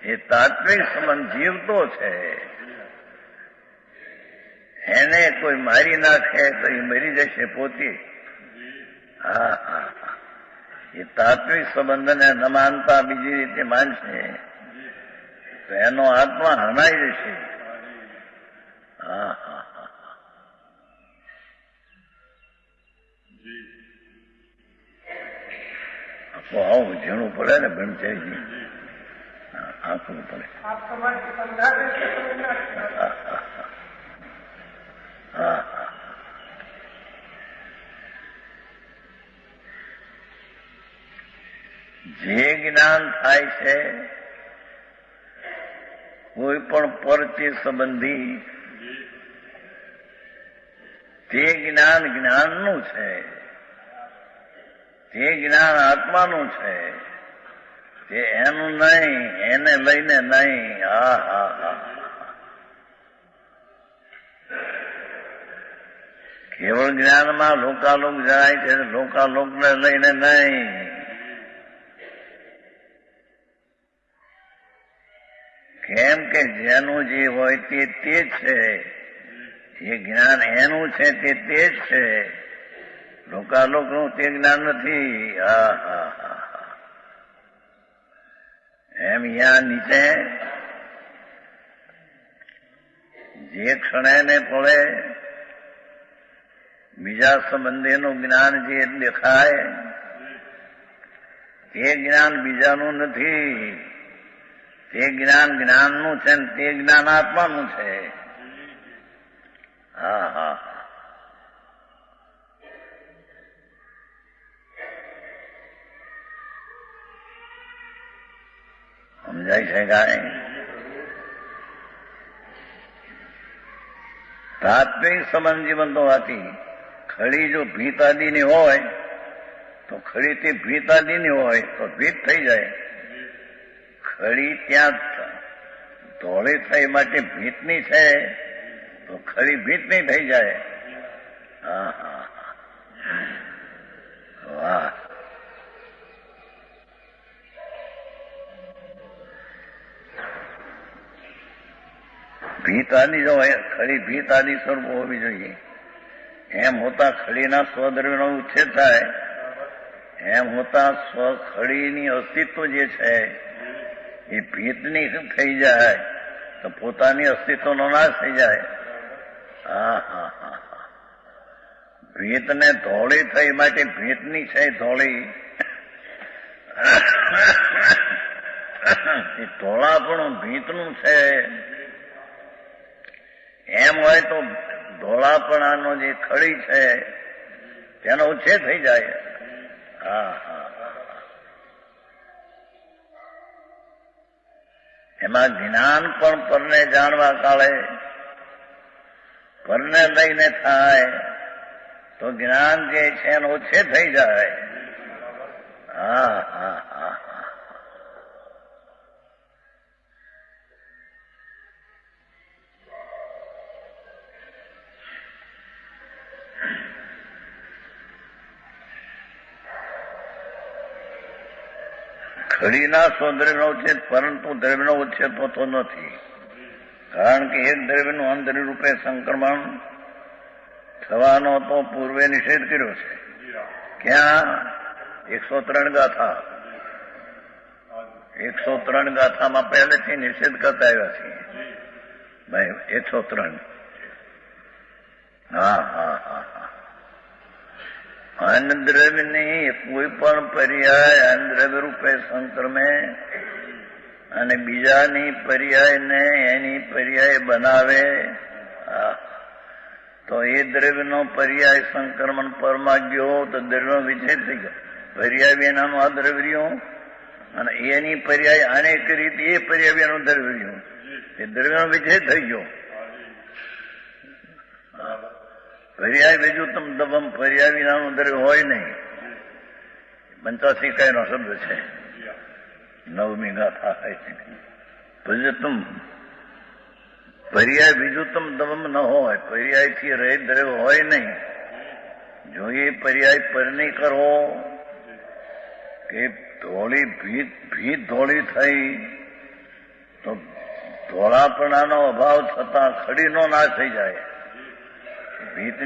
Speaker 1: એ તાત્વિક સંબંધ જીવતો છે. એને કોઈ મારી નાખે તો એ મરી જશે પોતે. હા હા એ તાત્વિક સંબંધને ન માનતા બીજી રીતે માનશે તો એનો આત્મા હણાઈ જશે. હા હા આવું ઝીણું પડે ને બ્રહ્મચારી આંખું પડે. જે જ્ઞાન થાય છે કોઈ પણ પરચિત સંબંધી તે જ્ઞાન જ્ઞાનનું છે. તે જ્ઞાન આત્માનું છે. તે એનું નહીં, એને લઈને નહીં. હા હા હા કેવળ જ્ઞાનમાં લોકાલોક જાય છે, લોકાલોકને લઈને નહીં. કેમ કે જેનું જે હોય તે જ છે. જે જ્ઞાન એનું છે તે જ છે. લોકાલોકનું તે જ્ઞાન નથી. હા હા હા એમ અહીંયા નીચે જે ક્ષણે ને પડે બીજા સંબંધીનું જ્ઞાન જે દેખાય તે જ્ઞાન બીજાનું નથી. તે જ્ઞાન જ્ઞાનનું છે ને તે જ્ઞાન આત્માનું છે. હા હા સમજાય છે કાંઈ? તાત્વિક સંબંધ જીવંત હોવાથી ખડી જો ભીત આદિની હોય તો ખડી તે ભીત આદિની હોય તો ભીત થઈ જાય. ખડી ત્યાં ધોળી થઈ માટે ભીતની છે તો ખડી ભીતની થઈ જાય. હા હા વાહ ભીત આદિ જો હોય ખડી ભીત આદિ સ્વરૂપ હોવી જોઈએ. એમ હોતા ખડીના સ્વદ્રવ્યનો ઉચ્છેદ થાય. એમ હોતા ખડીની અસ્તિત્વ જે છે એ ભીતની થઈ જાય તો પોતાની અસ્તિત્વનો નાશ થઈ જાય. હા હા હા ભીતને ધોળી થઈ માટે ભીતની છે ધોળી. એ ધોળાપણું ભીતનું છે. એમ હોય તો ધોળાપણાનો જે ખડી છે તેનો ઉછેર થઈ જાય. હા હા એમાં જ્ઞાન પણ પરને જાણવા કાળે પરને લઈને થાય તો જ્ઞાન જે છે એનો ઉછેર થઈ જાય. હા હા હા ખડીના 100 દ્રવ્યનો ઉચ્છેદ, પરંતુ દ્રવ્યનો ઉચ્છેદ થતો નથી. કારણ કે એક દ્રવ્યનું આંતરિક રૂપે સંક્રમણ થવાનો તો પૂર્વે નિષેધ કર્યો છે. ક્યાં? 103 ગાથા. 103 ગાથામાં પહેલેથી નિષેધ કરતા આવ્યા છીએ ભાઈ. 103. અન્નદ્રવ્યની કોઈ પણ પર્યાય અન્નદ્રવ્ય રૂપે સંક્રમે અને બીજાની પર્યાયને એની પર્યાય બનાવે તો એ દ્રવ્યનો પર્યાય સંક્રમણ પરમાં ગયો તો દ્રવ્યનો વિચ્છેદ થઈ ગયો. પર્યાય વિનાનું આ દ્રવ્ય અને એની પર્યાય આને કરી એ પર્યાય વિનાનું દ્રવ્ય, એ દ્રવ્યનો વિચ્છેદ થઈ ગયો. પર્યાય બીજું તમ દબમ, પર્યાય વિનાનું દ્રવ્ય હોય નહીં. 85 કાયનો શબ્દ છે. 9મી ગાથા થાય છે. ભજતુમ પર્યાય બીજું તમ દબમ ન હોય, પર્યાયથી રહિત દ્રવ્ય હોય નહીં. જો એ પર્યાય પરની કરો કે ધોળી ભીત ધોળી થઈ તો ધોળાપણાનો અભાવ થતા ખડીનો નાશ થઈ જાય. ભીત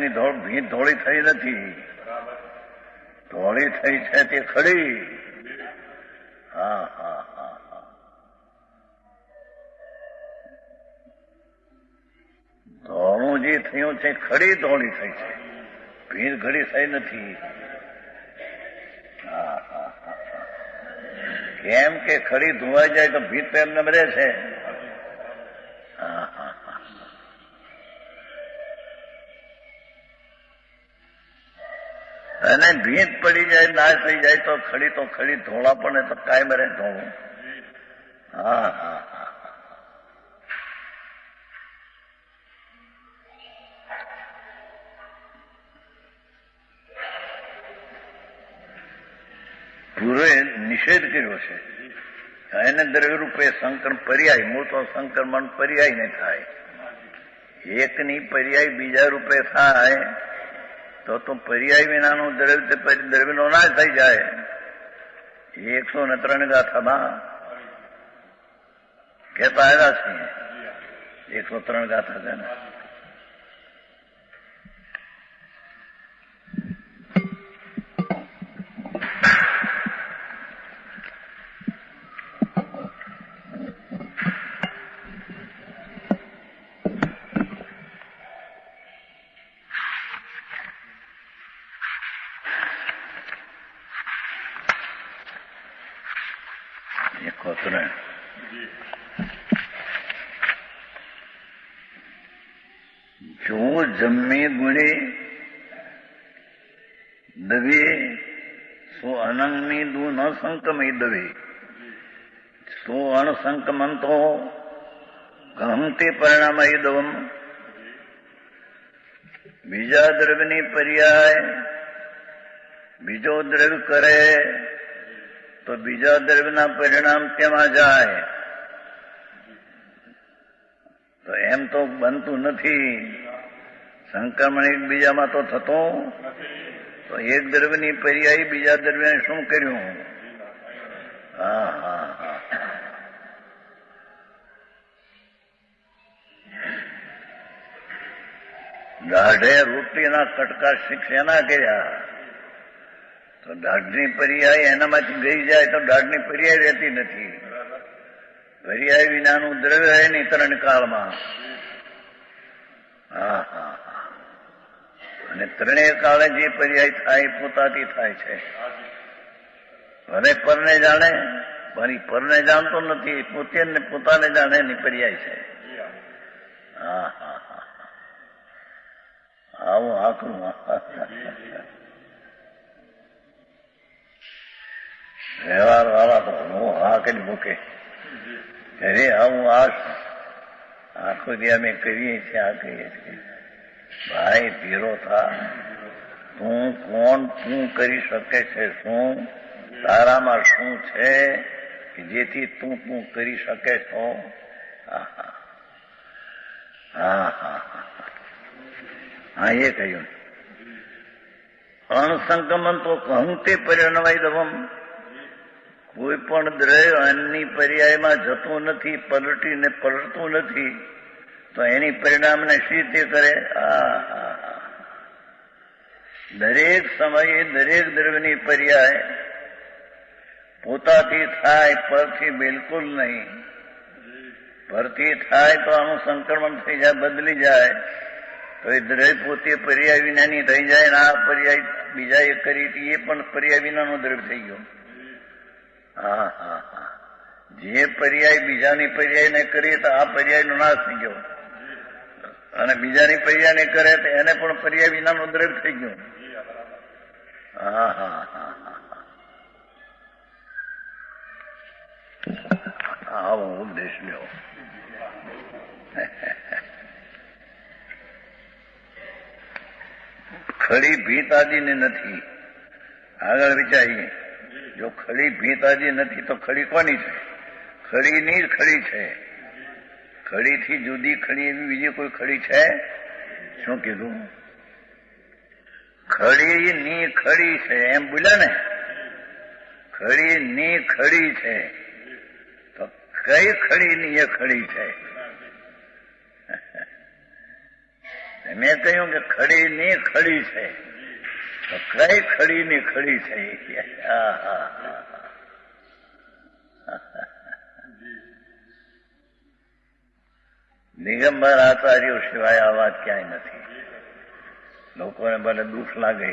Speaker 1: ધોળી થઈ નથી, ધોળી થઈ છે તે ખડી. ધોળું જે થયું છે ખડી ધોળી થઈ છે, ભીત ખડી થઈ નથી. કેમ કે ખડી ધોવાઈ જાય તો ભીત એમને રહે છે. અને ભીત પડી જાય, નાશ થઈ જાય તો ખડી ધોળા પણ તો કાયમ રહે ધોળું. પૂર્વે નિષેધ કર્યો છે. એને દ્રવ્ય રૂપે સંકર પર્યાય, મૂળ તો સંક્રમણ પર્યાય ને થાય. એકની પર્યાય બીજા રૂપે થાય તો પર્યાય વિનાનું દ્રવ્યનો નાશ થઈ જાય. 103 ગાથામાં કહેતા આવ્યા છીએ. 103 ગાથા છે ને. જો જમ્મી ગુણે દવે સો અનંગની દુ ન સંકમી દવે સો અણસંકમંતો ગહંતે પરિણામય દવમ. બીજા દ્રવ્યની પર્યાય બીજો દ્રવ્ય કરે તો બીજા દ્રવ્યના પરિણામ તેમાં જાય. તો એમ તો બનતું નથી. સંક્રમણ એકબીજામાં તો થતું. તો એક દ્રવ્યની પર્યાય બીજા દ્રવ્યને શું કર્યું? દાઢે રોટલીના કટકા શેના કર્યા તો દાઢની પર્યાય એનામાંથી ગઈ જાય તો દાઢની પર્યાય રહેતી નથી. પર્યાય વિનાનું દ્રવ્ય એની ત્રણ કાળમાં. અને ત્રણેય કાળે જે પર્યાય થાય પોતાથી થાય છે. ભલે પરને જાણે, પણ પરને જાણતો નથી, પોતાને જાણે એની પર્યાય છે. આવું આખું વ્યવહાર વાળા તો હું હા કરી મૂકે. અરે આવું આખો જે અમે કરીએ છીએ આ કહીએ છીએ. ભાઈ ધીરો થા. તું કોણ? તું કરી શકે છે શું? તારામાં શું છે કે જેથી તું કરી શકે છો? હા એ કહ્યું. અણસંક્રમણ તો કહું તે પરિણવાય દવમ. કોઈ પણ દ્રવ્ય અન્નની પર્યાયમાં જતું નથી, પલટીને પલટતું નથી, તો એની પરિણામને શી રીતે કરે? દરેક સમયે દરેક દ્રવ્યની પર્યાય પોતાથી થાય, પરથી બિલકુલ નહીં. પરથી થાય તો આનું સંક્રમણ થઈ જાય, બદલી જાય, તો એ દ્રવ્ય પોતે પર્યાય વિનાની થઈ જાય ને આ પર્યાય બીજા એ કરી હતી એ પણ પર્યાય વિનાનો દ્રવ્ય થઈ ગયો. જે પર્યાય બીજાની પર્યાયને કરીએ તો આ પર્યાયનો નાશ થઈ ગયો, અને બીજાની પર્યાયને કરે તો એને પણ પર્યાય વિનાનો દ્રવ્ય થઈ ગયો. આવો ઉપદેશ લ્યો. ખડી ભીત આદિને નથી. આગળ વિચારીએ, જો ખડી ભીત આદિ નથી તો ખડી કોની છે? ખડીની જ ખડી છે. ખડીથી જુદી ખડી એવી બીજી કોઈ ખડી છે? શું કીધું? ખડીની ખડી છે એમ બોલ્યા ને? ખડીની ખડી છે તો કઈ ખડીની એ ખડી છે? મેં કહ્યું કે ખડીની ખડી છે તો કઈ ખડીની ખડી છે? દિગંબર આચાર્યો સિવાય આ વાત ક્યાંય નથી. લોકોને ભલે દુઃખ લાગે,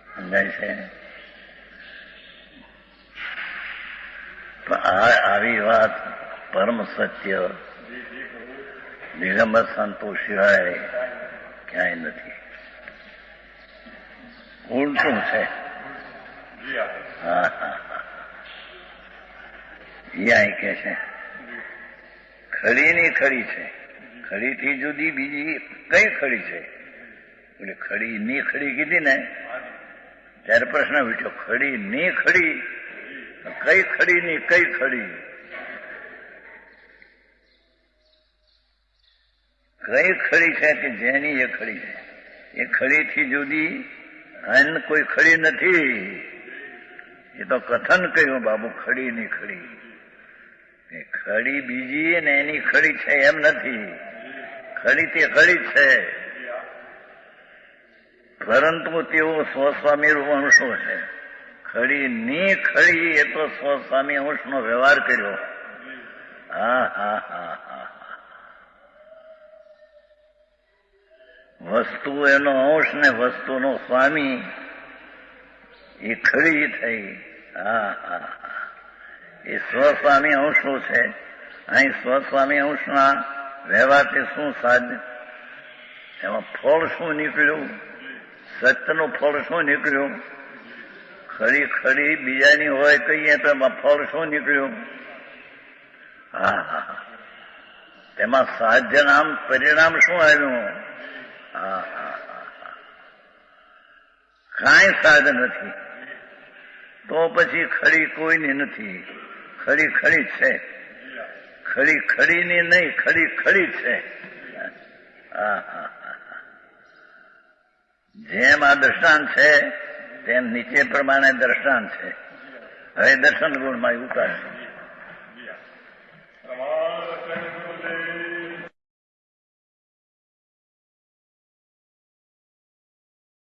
Speaker 1: સમજાય છે, પણ આવી વાત પરમ સત્ય દિગંબર સંતો સિવાય ક્યાંય નથી. ઉલટું છે. અહીં કે છે ખડીની ખડી છે. ખડીથી જુદી બીજી કઈ ખડી છે? એટલે ખડીની ખડી કીધી ને ત્યારે પ્રશ્ન પૂછ્યો, ખડીની ખડી કઈ ખડીની કઈ ખડી? કઈ ખડી છે કે જેની એ ખડી છે? એ ખડીથી જુદી અન્ય કોઈ ખડી નથી. એ તો કથન કહ્યું બાબુ, ખડીની ખડી. ખડી બીજી ને એની ખડી છે એમ નથી. ખડી તે ખડી છે, પરંતુ તેઓ સ્વસ્વામી રૂપ અંશો છે. ખડીની ખડી એ તો સ્વસ્વામી અંશનો વ્યવહાર કર્યો. વસ્તુ એનો અંશ ને વસ્તુનો સ્વામી એ ખડી થઈ. એ સ્વસ્વામી અંશો છે. અહીં સ્વસ્વામી અંશના વ્યવહારથી શું સાધ્ય? એમાં ફળ શું નીકળ્યું? સત્યનું ફળ શું નીકળ્યું? ખડી ખડી બીજાની હોય કહીએ તો એમાં ફળ શું નીકળ્યું? તેમાં સાધ્ય નામ પરિણામ શું આવ્યું? કાંઈ સાધન નથી. તો પછી ખડી કોઈની નથી. ખડી ખડી છે. ખડી ખડીની નહીં, ખડી ખડી છે. જેમ આ દ્રષ્ટાંત છે તેમ નીચે પ્રમાણે દ્રષ્ટાંત છે. હવે દર્શન ગુણમાં ઉતારશે.